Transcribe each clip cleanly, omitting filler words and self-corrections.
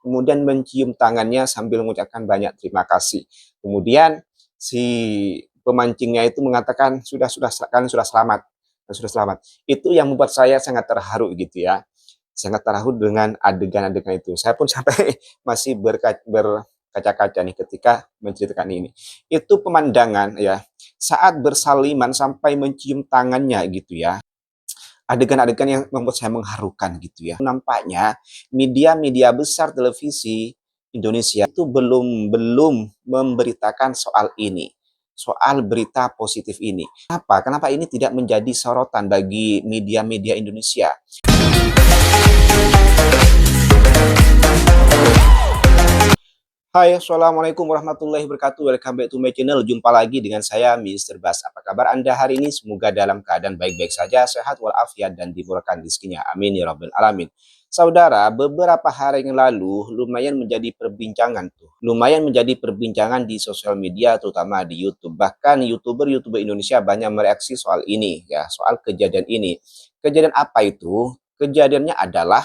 kemudian mencium tangannya sambil mengucapkan banyak terima kasih. Kemudian si pemancingnya itu mengatakan sudah kan sudah selamat, sudah selamat. Itu yang membuat saya sangat terharu gitu ya, sangat terharu dengan adegan-adegan itu. Saya pun sampai masih berkaca-kaca nih ketika menceritakan ini. Itu pemandangan ya, saat bersaliman sampai mencium tangannya gitu ya. Adegan-adegan yang membuat saya mengharukan gitu ya. Nampaknya media-media besar televisi Indonesia itu belum memberitakan soal ini, soal berita positif ini. Kenapa ini tidak menjadi sorotan bagi media-media Indonesia? Hai, Assalamualaikum warahmatullahi wabarakatuh. Welcome back to my channel. Jumpa lagi dengan saya, Mr. Bas. Apa kabar Anda hari ini? Semoga dalam keadaan baik-baik saja, sehat walafiat, dan dimurahkan rezekinya. Amin ya rabbal alamin. Saudara, beberapa hari yang lalu lumayan menjadi perbincangan di sosial media, terutama di YouTube. Bahkan YouTuber Indonesia banyak mereaksi soal ini, ya, soal kejadian ini. Kejadian apa itu? Kejadiannya adalah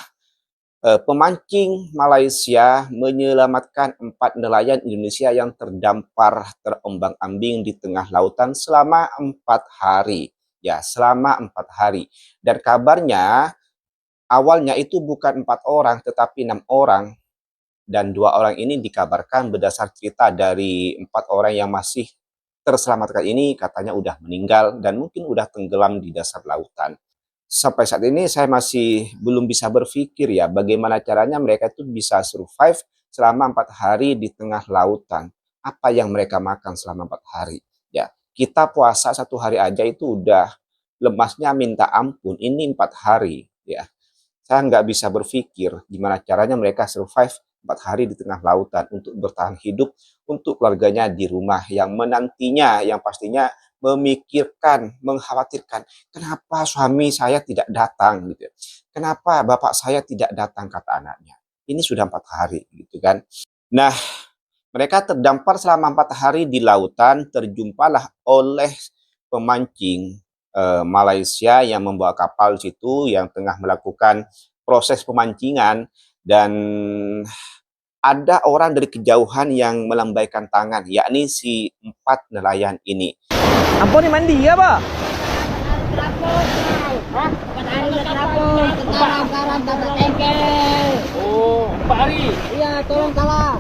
pemancing Malaysia menyelamatkan 4 nelayan Indonesia yang terdampar terombang-ambing di tengah lautan selama 4 hari. Ya, selama 4 hari. Dan kabarnya awalnya itu bukan 4 orang tetapi 6 orang. Dan 2 orang ini dikabarkan berdasar cerita dari 4 orang yang masih terselamatkan ini katanya udah meninggal dan mungkin udah tenggelam di dasar lautan. Sampai saat ini saya masih belum bisa berpikir ya bagaimana caranya mereka itu bisa survive selama 4 hari di tengah lautan. Apa yang mereka makan selama 4 hari. Ya, kita puasa 1 hari aja itu udah lemasnya minta ampun. Ini 4 hari ya. Saya nggak bisa berpikir gimana caranya mereka survive 4 hari di tengah lautan untuk bertahan hidup untuk keluarganya di rumah yang menantinya, yang pastinya memikirkan, mengkhawatirkan, kenapa suami saya tidak datang gitu ya. Kenapa bapak saya tidak datang, kata anaknya. Ini sudah 4 hari gitu kan. Nah, mereka terdampar selama 4 hari di lautan, terjumpalah oleh pemancing Malaysia yang membawa kapal situ yang tengah melakukan proses pemancingan, dan ada orang dari kejauhan yang melambaikan tangan, yakni si 4 nelayan ini. Ampun, ni mandi ya, Pak? Oh, 4 hari? Iya, tolong kalah.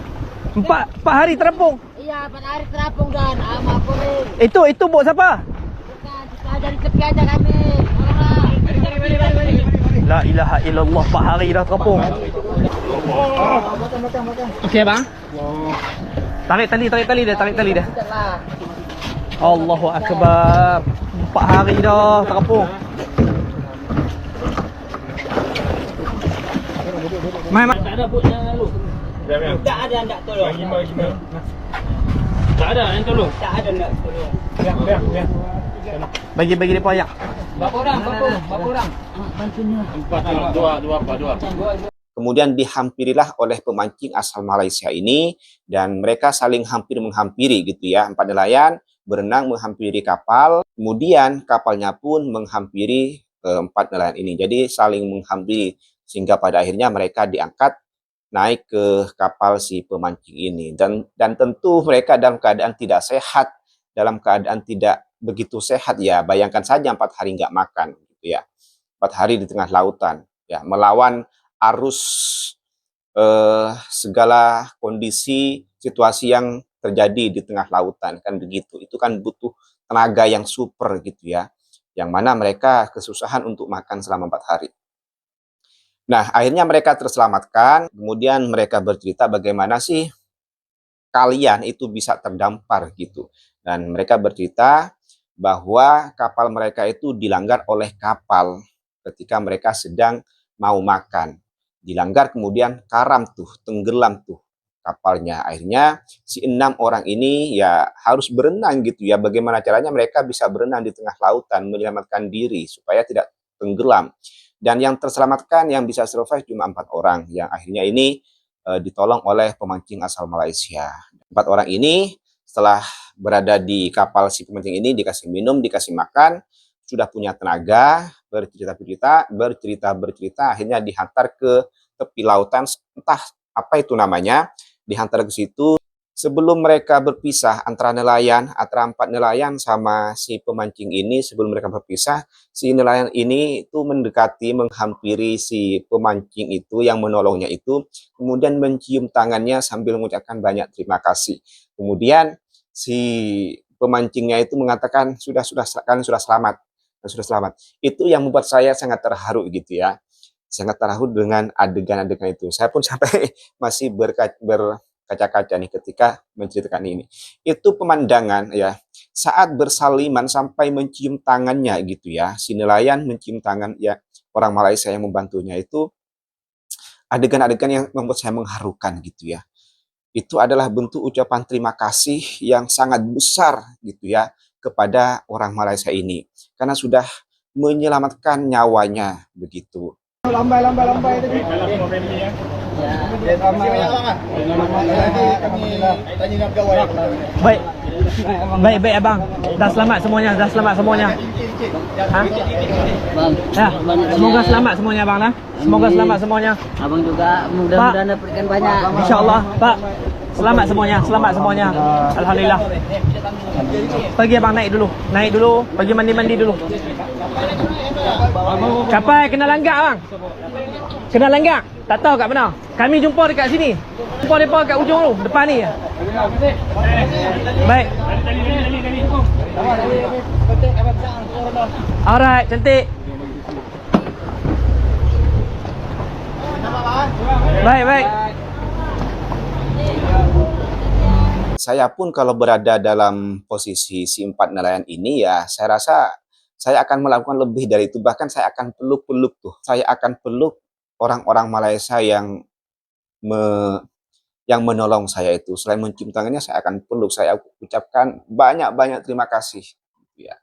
4 hari terapung? Iya, 4 hari terapung dan maafkan. Itu buat siapa? Bukan, kita dari tepi aja kami. Tolonglah. Mari. La ilaha illallah, 4 hari dah terapung. Okey, bang. Tarik tali dia. Allahu akbar. 4 hari dah terapung. Mai. Tak ada pun yang lalu. Tak ada yang tak tolong. Tak ada yang tolong. Tak ada yang tak tolong. Biar. Bagi depa ayak. Berapa orang? Bantunya. 4, 2. Kemudian dihampirilah oleh pemancing asal Malaysia ini, dan mereka saling hampir menghampiri gitu ya. 4 nelayan berenang menghampiri kapal, kemudian kapalnya pun menghampiri 4 nelayan ini. Jadi saling menghampiri sehingga pada akhirnya mereka diangkat naik ke kapal si pemancing ini, dan tentu mereka dalam keadaan tidak sehat, dalam keadaan tidak begitu sehat ya. Bayangkan saja 4 hari nggak makan gitu ya, 4 hari di tengah lautan ya, melawan arus segala kondisi situasi yang terjadi di tengah lautan kan begitu. Itu kan butuh tenaga yang super gitu ya, yang mana mereka kesusahan untuk makan selama 4 hari. Nah, akhirnya mereka terselamatkan. Kemudian mereka bercerita bagaimana sih kalian itu bisa terdampar gitu. Dan mereka bercerita bahwa kapal mereka itu dilanggar oleh kapal ketika mereka sedang mau makan. Dilanggar, kemudian karam tuh, tenggelam tuh kapalnya. Akhirnya si 6 orang ini ya harus berenang gitu ya. Bagaimana caranya mereka bisa berenang di tengah lautan, menyelamatkan diri supaya tidak tenggelam. Dan yang terselamatkan, yang bisa survive cuma 4 orang, yang akhirnya ini ditolong oleh pemancing asal Malaysia. 4 orang ini setelah berada di kapal si pemancing ini dikasih minum, dikasih makan, sudah punya tenaga, bercerita, akhirnya dihantar ke tepi lautan, entah Apa itu namanya? Dihantar ke situ. Sebelum mereka berpisah antara empat nelayan sama si pemancing ini, sebelum mereka berpisah, si nelayan ini itu mendekati, menghampiri si pemancing itu yang menolongnya itu, kemudian mencium tangannya sambil mengucapkan banyak terima kasih. Kemudian si pemancingnya itu mengatakan kalian sudah selamat, sudah selamat. Itu yang membuat saya sangat terharu gitu ya, sangat terharu dengan adegan-adegan itu. Saya pun sampai masih berkaca-kaca nih ketika menceritakan ini. Itu pemandangan ya, saat bersaliman sampai mencium tangannya gitu ya, si nelayan mencium tangan ya orang Malaysia yang membantunya, itu adegan-adegan yang membuat saya mengharukan gitu ya. Itu adalah bentuk ucapan terima kasih yang sangat besar gitu ya kepada orang Malaysia ini karena sudah menyelamatkan nyawanya begitu. Lambai tadi. Baik. Baik abang. Dah selamat semuanya, Ha? Ya, semoga selamat semuanya abang lah. Semoga selamat semuanya. Abang juga mudah-mudahan dapat ikan banyak. Insyaallah, Pak. Selamat semuanya. Alhamdulillah. Pergi abang naik dulu, pergi mandi dulu. Kapai kena langgak bang. Kena langgak. Tak tahu kat mana. Kami jumpa dekat sini. Jumpa depa kat ujung tu, depan ni. Baik. Alright, cantik. Baik. Saya pun kalau berada dalam posisi si empat nelayan ini ya, saya rasa saya akan melakukan lebih dari itu. Bahkan saya akan peluk-peluk tuh. Saya akan peluk orang-orang Malaysia yang menolong saya itu. Selain mencium tangannya, saya akan peluk. Saya ucapkan banyak-banyak terima kasih. Ya.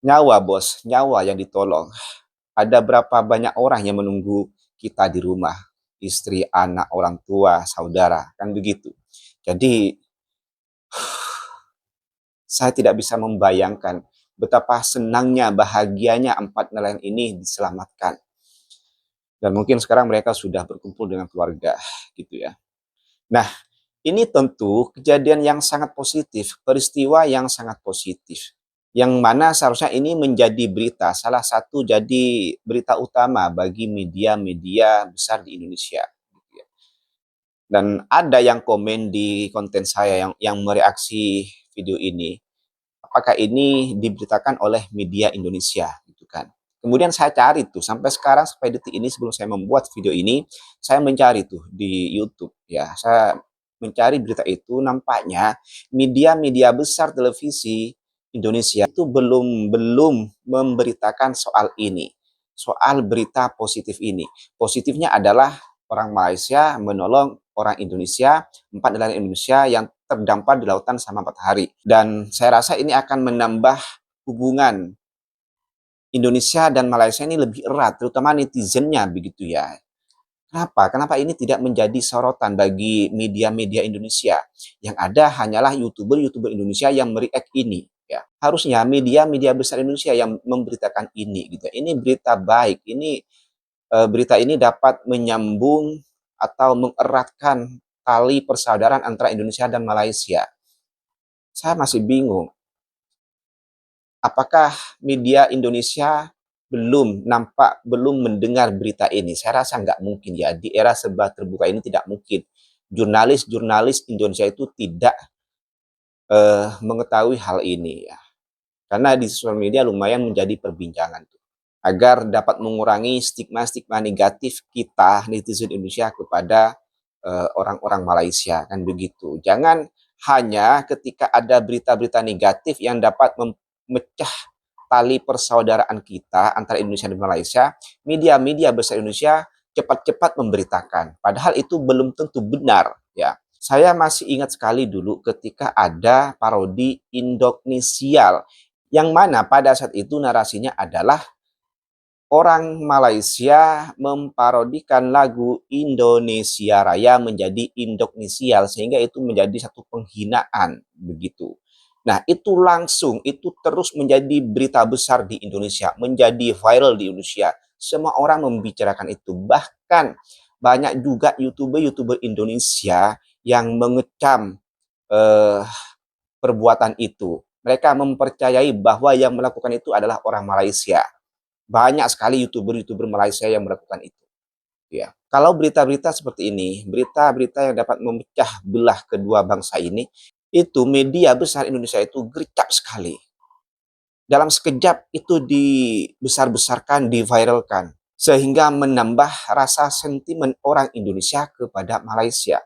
Nyawa bos, nyawa yang ditolong. Ada berapa banyak orang yang menunggu kita di rumah. Istri, anak, orang tua, saudara. Kan begitu. Jadi, saya tidak bisa membayangkan betapa senangnya, bahagianya empat nelayan ini diselamatkan. Dan mungkin sekarang mereka sudah berkumpul dengan keluarga, gitu ya. Nah, ini tentu kejadian yang sangat positif, peristiwa yang sangat positif. Yang mana seharusnya ini menjadi berita, salah satu jadi berita utama bagi media-media besar di Indonesia. Dan ada yang komen di konten saya yang mereaksi video ini, apakah ini diberitakan oleh media Indonesia gitu kan. Kemudian saya cari tuh sampai sekarang, sampai detik ini sebelum saya membuat video ini, saya mencari tuh di YouTube ya. Saya mencari berita itu, nampaknya media-media besar televisi Indonesia itu belum memberitakan soal ini, soal berita positif ini. Positifnya adalah orang Malaysia menolong orang Indonesia, 4 nelayan Indonesia yang terdampar di lautan selama 4 hari. Dan saya rasa ini akan menambah hubungan Indonesia dan Malaysia ini lebih erat, terutama netizennya begitu ya. Kenapa? Kenapa ini tidak menjadi sorotan bagi media-media Indonesia? Yang ada hanyalah YouTuber-YouTuber Indonesia yang mereact ini. Ya. Harusnya media-media besar Indonesia yang memberitakan ini. Gitu. Ini berita baik. Berita ini dapat menyambung atau mengeratkan tali persaudaraan antara Indonesia dan Malaysia. Saya masih bingung. Apakah media Indonesia belum mendengar berita ini? Saya rasa nggak mungkin ya. Di era serba terbuka ini tidak mungkin. Jurnalis-jurnalis Indonesia itu tidak mengetahui hal ini ya. Karena di sosial media lumayan menjadi perbincangan tuh. Agar dapat mengurangi stigma-stigma negatif kita netizen Indonesia kepada orang-orang Malaysia, kan begitu. Jangan hanya ketika ada berita-berita negatif yang dapat memecah tali persaudaraan kita antara Indonesia dan Malaysia, media-media besar Indonesia cepat-cepat memberitakan. Padahal itu belum tentu benar, ya. Saya masih ingat sekali dulu ketika ada parodi Indonesial, yang mana pada saat itu narasinya adalah orang Malaysia memparodikan lagu Indonesia Raya menjadi Indonesial, sehingga itu menjadi satu penghinaan begitu. Nah, itu terus menjadi berita besar di Indonesia, menjadi viral di Indonesia. Semua orang membicarakan itu. banyak juga YouTuber-YouTuber Indonesia yang mengecam eh, perbuatan itu. Mereka mempercayai bahwa yang melakukan itu adalah orang Malaysia. Banyak sekali YouTuber-YouTuber Malaysia yang melakukan itu. Ya. Kalau berita-berita seperti ini, berita-berita yang dapat memecah belah kedua bangsa ini, itu media besar Indonesia itu gercep sekali. Dalam sekejap itu dibesar-besarkan, diviralkan, sehingga menambah rasa sentimen orang Indonesia kepada Malaysia.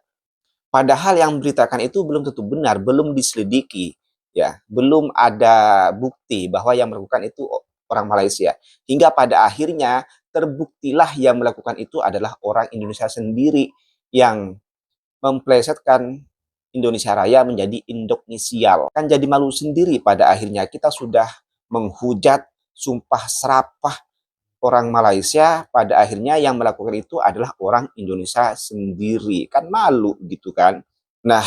Padahal yang memberitakan itu belum tentu benar, belum diselidiki, ya, belum ada bukti bahwa yang melakukan itu orang Malaysia. Hingga pada akhirnya terbuktilah yang melakukan itu adalah orang Indonesia sendiri yang memplesetkan Indonesia Raya menjadi Indonesial. Kan jadi malu sendiri pada akhirnya. Kita sudah menghujat, sumpah serapah orang Malaysia, pada akhirnya yang melakukan itu adalah orang Indonesia sendiri. Kan malu gitu kan. Nah,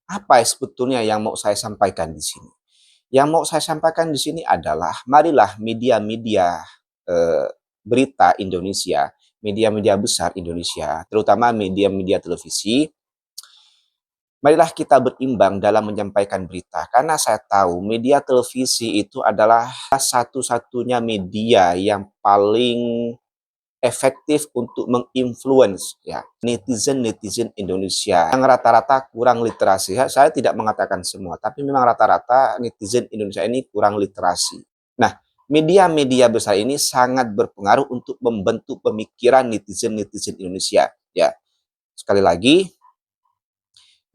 apa sebetulnya yang mau saya sampaikan di sini? Yang mau saya sampaikan di sini adalah marilah media-media berita Indonesia, media-media besar Indonesia, terutama media-media televisi, marilah kita berimbang dalam menyampaikan berita. Karena saya tahu media televisi itu adalah satu-satunya media yang paling efektif untuk menginfluence ya netizen Indonesia yang rata-rata kurang literasi. Saya tidak mengatakan semua, tapi memang rata-rata netizen Indonesia ini kurang literasi. Nah, media-media besar ini sangat berpengaruh untuk membentuk pemikiran netizen Indonesia. Ya, sekali lagi,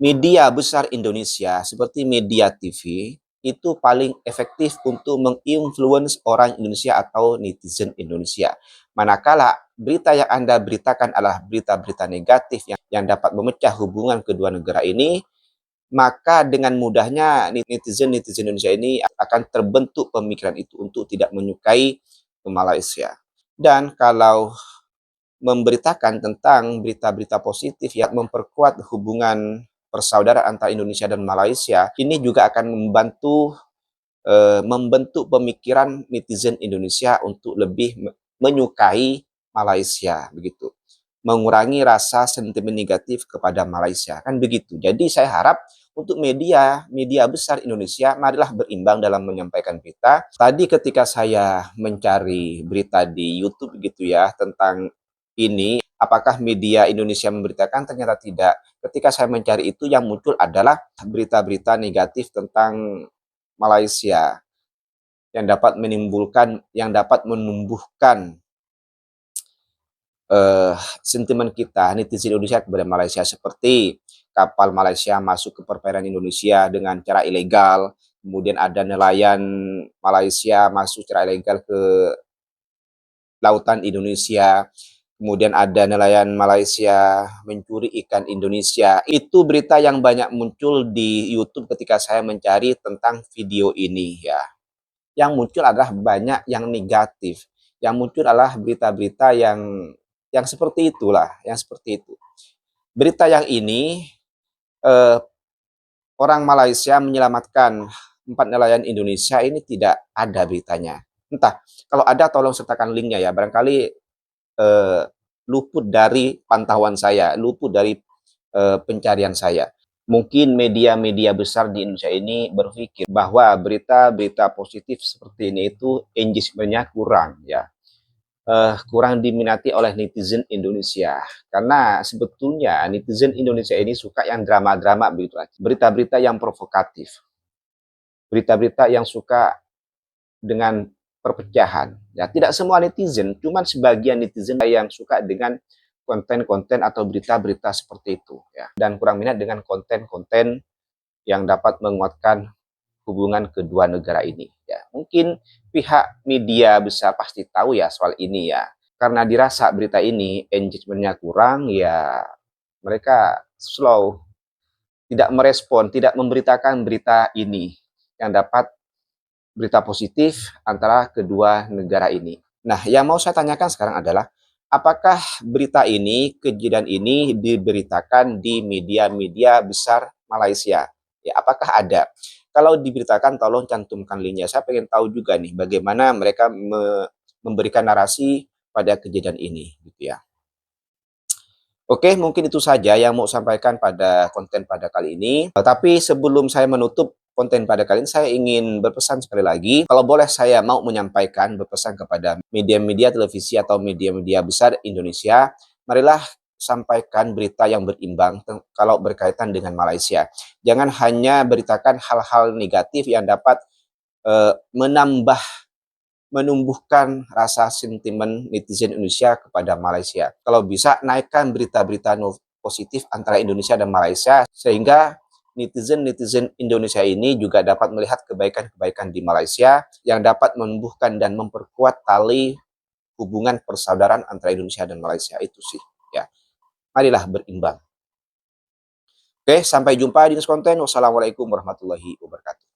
media besar Indonesia seperti media TV itu paling efektif untuk menginfluence orang Indonesia atau netizen Indonesia. Manakala berita yang Anda beritakan adalah berita-berita negatif yang dapat memecah hubungan kedua negara ini, maka dengan mudahnya netizen Indonesia ini akan terbentuk pemikiran itu untuk tidak menyukai Malaysia. Dan kalau memberitakan tentang berita-berita positif yang memperkuat hubungan persaudaraan antara Indonesia dan Malaysia, ini juga akan membentuk pemikiran netizen Indonesia untuk lebih menyukai Malaysia, begitu, mengurangi rasa sentimen negatif kepada Malaysia, kan begitu. Jadi saya harap untuk media besar Indonesia, marilah berimbang dalam menyampaikan berita. Tadi ketika saya mencari berita di YouTube gitu ya tentang ini, apakah media Indonesia memberitakan, ternyata tidak. Ketika saya mencari itu, yang muncul adalah berita-berita negatif tentang Malaysia yang dapat menumbuhkan sentimen kita netizen Indonesia kepada Malaysia, seperti kapal Malaysia masuk ke perairan Indonesia dengan cara ilegal, kemudian ada nelayan Malaysia masuk secara ilegal ke lautan Indonesia, kemudian ada nelayan Malaysia mencuri ikan Indonesia. Itu berita yang banyak muncul di YouTube ketika saya mencari tentang video ini ya. Yang muncul adalah banyak yang negatif. Yang muncul adalah berita-berita yang seperti itulah, yang seperti itu. Berita yang ini orang Malaysia menyelamatkan 4 nelayan Indonesia, ini tidak ada beritanya. Entah, kalau ada tolong sertakan linknya ya, barangkali luput dari pantauan saya, luput dari pencarian saya. Mungkin media-media besar di Indonesia ini berpikir bahwa berita-berita positif seperti ini itu engagement-nya kurang ya. Kurang diminati oleh netizen Indonesia. Karena sebetulnya netizen Indonesia ini suka yang drama-drama begitu aja. Berita-berita yang provokatif. Berita-berita yang suka dengan perpecahan. Ya, tidak semua netizen, cuman sebagian netizen yang suka dengan konten-konten atau berita-berita seperti itu ya. Dan kurang minat dengan konten-konten yang dapat menguatkan hubungan kedua negara ini ya. Mungkin pihak media besar pasti tahu ya soal ini ya. Karena dirasa berita ini engagement-nya kurang ya, mereka slow, tidak merespon, tidak memberitakan berita ini yang dapat berita positif antara kedua negara ini. Nah, yang mau saya tanyakan sekarang adalah, apakah berita ini, kejadian ini diberitakan di media-media besar Malaysia? Ya, apakah ada? Kalau diberitakan, tolong cantumkan linknya. Saya pengen tahu juga nih, bagaimana mereka memberikan narasi pada kejadian ini, gitu ya. Oke, mungkin itu saja yang mau sampaikan pada konten pada kali ini. Tapi sebelum saya menutup konten pada kali ini, saya ingin berpesan sekali lagi. Kalau boleh saya mau menyampaikan berpesan kepada media-media televisi atau media-media besar Indonesia, marilah sampaikan berita yang berimbang kalau berkaitan dengan Malaysia. Jangan hanya beritakan hal-hal negatif yang dapat menumbuhkan rasa sentimen netizen Indonesia kepada Malaysia. Kalau bisa naikkan berita-berita positif antara Indonesia dan Malaysia sehingga netizen-netizen Indonesia ini juga dapat melihat kebaikan-kebaikan di Malaysia yang dapat menumbuhkan dan memperkuat tali hubungan persaudaraan antara Indonesia dan Malaysia. Itu sih ya. Marilah berimbang. Oke, sampai jumpa di next konten. Wassalamualaikum warahmatullahi wabarakatuh.